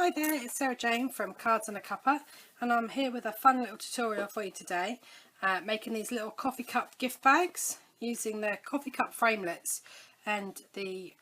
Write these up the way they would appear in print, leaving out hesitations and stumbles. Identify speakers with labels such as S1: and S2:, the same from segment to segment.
S1: Hi there, it's Sarah Jane from Cards and a Cuppa, and I'm here with a fun little tutorial for you today, making these little coffee cup gift bags using the coffee cup framelits and the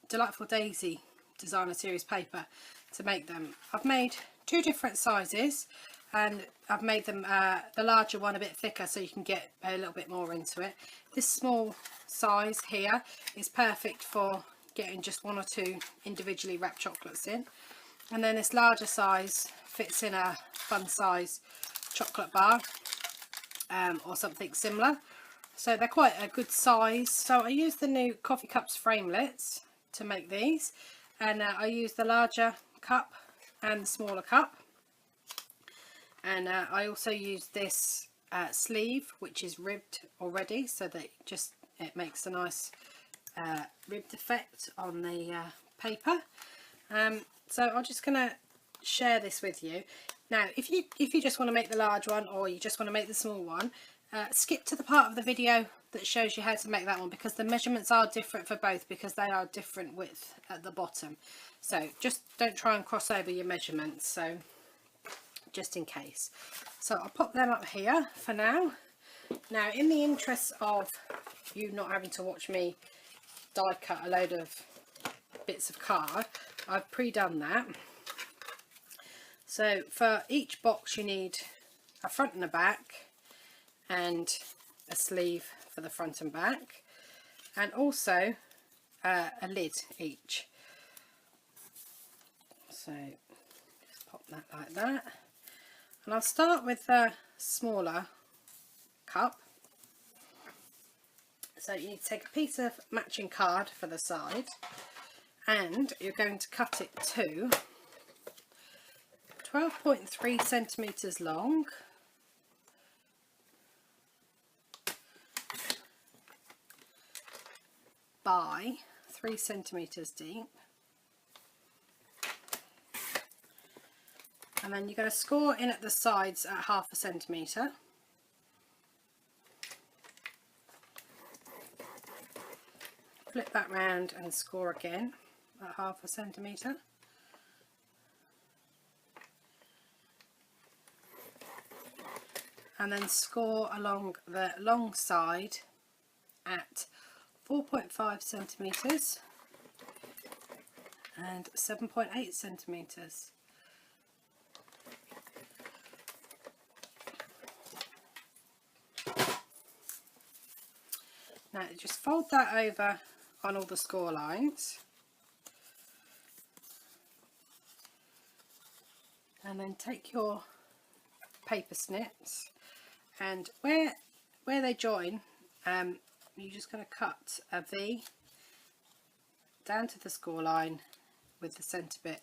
S1: Delightful Daisy designer series paper to make them. I've made two different sizes and I've made them the larger one a bit thicker so you can get a little bit more into it. This small size here is perfect for getting just one or two individually wrapped chocolates in, and then this larger size fits in a fun size chocolate bar or something similar, so they're quite a good size. So I use the new coffee cups framelits to make these, and I use the larger cup and the smaller cup, and I also use this sleeve which is ribbed already, so that it makes a nice ribbed effect on the paper. So I'm just going to share this with you. Now if you just want to make the large one, or you just want to make the small one, skip to the part of the video that shows you how to make that one, because the measurements are different for both, because they are different width at the bottom. So just don't try and cross over your measurements, so just in case. So I'll pop them up here for now. Now, in the interest of you not having to watch me die cut a load of bits of card, I've pre-done that. So for each box you need a front and a back, and a sleeve for the front and back, and also a lid each. So just pop that like that, and I'll start with the smaller cup. So you need to take a piece of matching card for the side, and you're going to cut it to 12.3 centimetres long by 3 centimetres deep, and then you're going to score in at the sides at 1/2 centimetre. Flip that round and score again at 1/2 centimetre. And then score along the long side at 4.5 centimetres and 7.8 centimetres. Now just fold that over on all the score lines, and then take your paper snips, and where they join, you're just going to cut a V down to the score line with the centre bit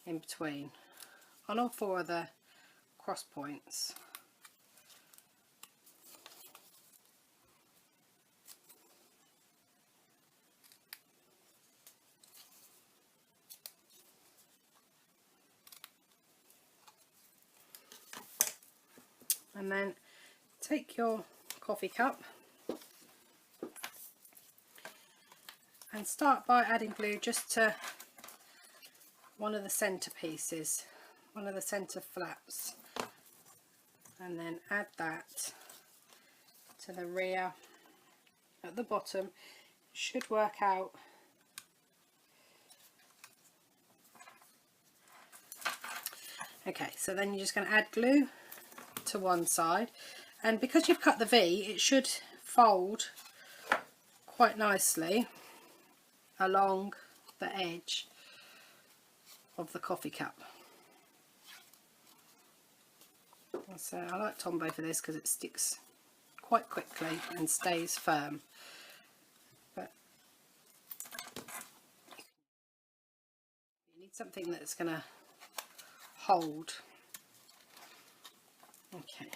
S1: in between on all 4 of the cross points. And then take your coffee cup and start by adding glue just to one of the centre pieces, one of the centre flaps, and then add that to the rear at the bottom. It should work out okay. So then you're just going to add glue to one side, and because you've cut the V, it should fold quite nicely along the edge of the coffee cup. So I like Tombow for this because it sticks quite quickly and stays firm, but you need something that's going to hold. Okay,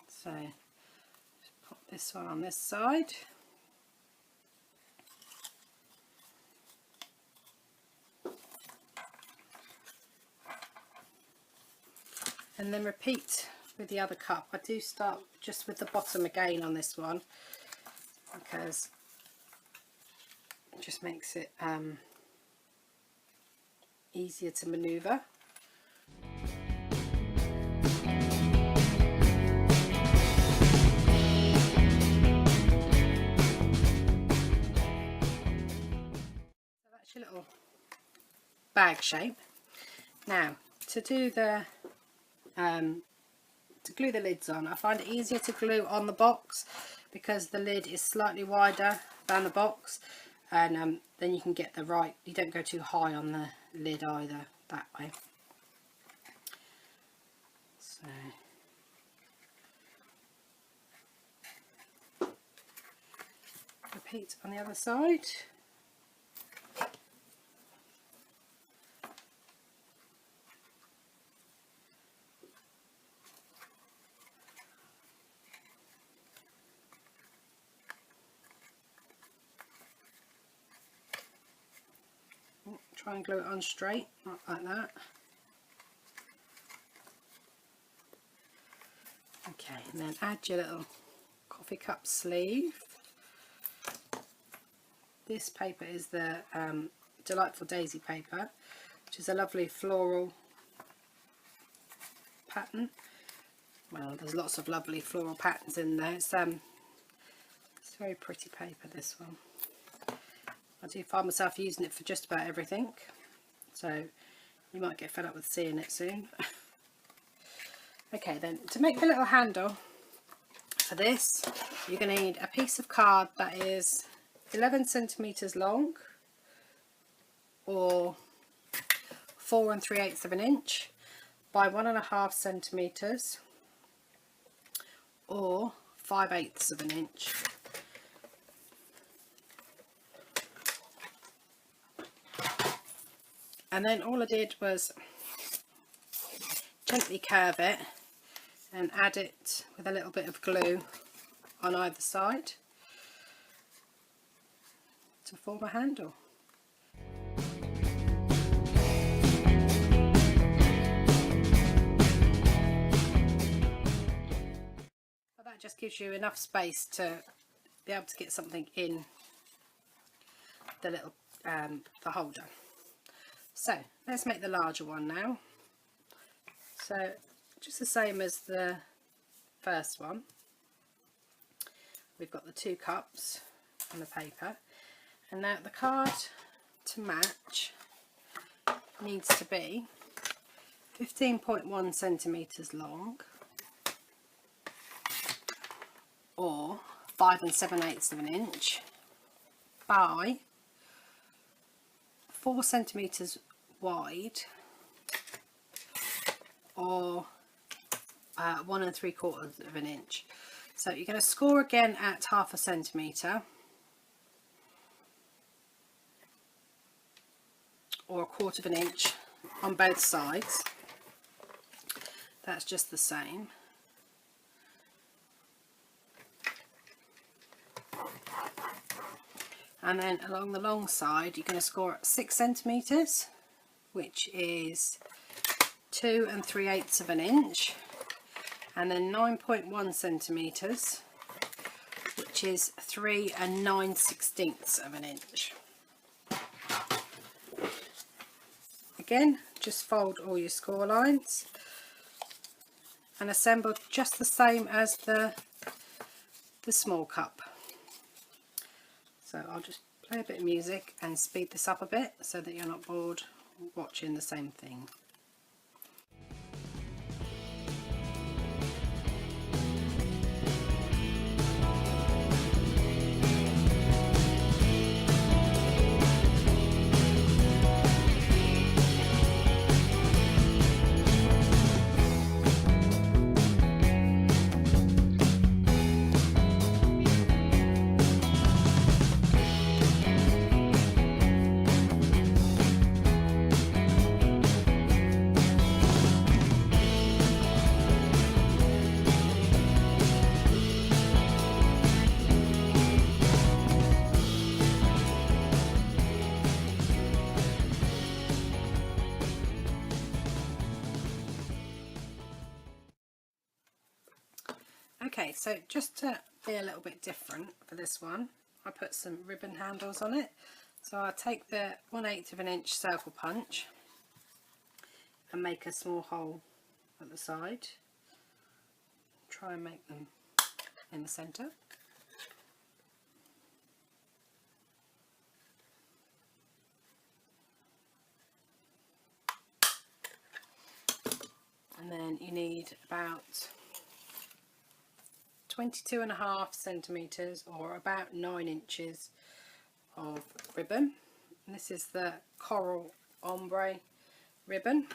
S1: so just pop this one on this side, and then repeat with the other cup. I do start just with the bottom again on this one because it just makes it easier to manoeuvre. So that's your little bag shape. Now to do the to glue the lids on, I find it easier to glue on the box because the lid is slightly wider than the box, and then you can get the right, you don't go too high on the lid either that way. So repeat on the other side. Try and glue it on straight, not like that. Okay, and then add your little coffee cup sleeve. This paper is the Delightful Daisy paper, which is a lovely floral pattern. Well, there's lots of lovely floral patterns in there. It's very pretty paper, this one. I do find myself using it for just about everything, so you might get fed up with seeing it soon. Okay, then to make the little handle for this, you're going to need a piece of card that is 11 centimeters long, or 4 3/8 of an inch by 1.5 centimeters, or 5/8 of an inch. And then all I did was gently curve it and add it with a little bit of glue on either side to form a handle. But that just gives you enough space to be able to get something in the little the holder. So let's make the larger one now. So just the same as the first one, we've got the 2 cups and the paper, and now the card to match needs to be 15.1 centimeters long, or 5 7/8 of an inch by 4 centimeters wide, or 1 3/4 of an inch. So you're going to score again at 1/2 centimeter, or 1/4 of an inch on both sides. That's just the same. And then along the long side, you're going to score at 6 centimeters, which is 2 3/8 of an inch, and then 9.1 centimeters, which is 3 9/16 of an inch. Again, just fold all your score lines and assemble just the same as the small cup. So I'll just play a bit of music and speed this up a bit so that you're not bored watching the same thing. Okay, so just to be a little bit different for this one, I put some ribbon handles on it. So I take the 1/8 of an inch circle punch and make a small hole at the side. Try and make them in the centre. And then you need about 22.5 centimetres or about 9 inches of ribbon. And this is the coral ombre ribbon.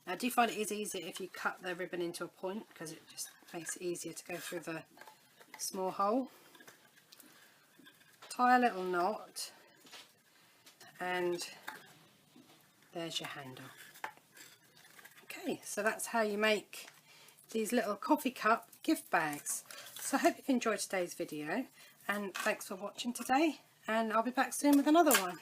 S1: Now I do find it is easier if you cut the ribbon into a point, because it just makes it easier to go through the small hole. Tie a little knot and there's your handle. Okay, so that's how you make these little coffee cup gift bags. So I hope you've enjoyed today's video, and thanks for watching today, and I'll be back soon with another one.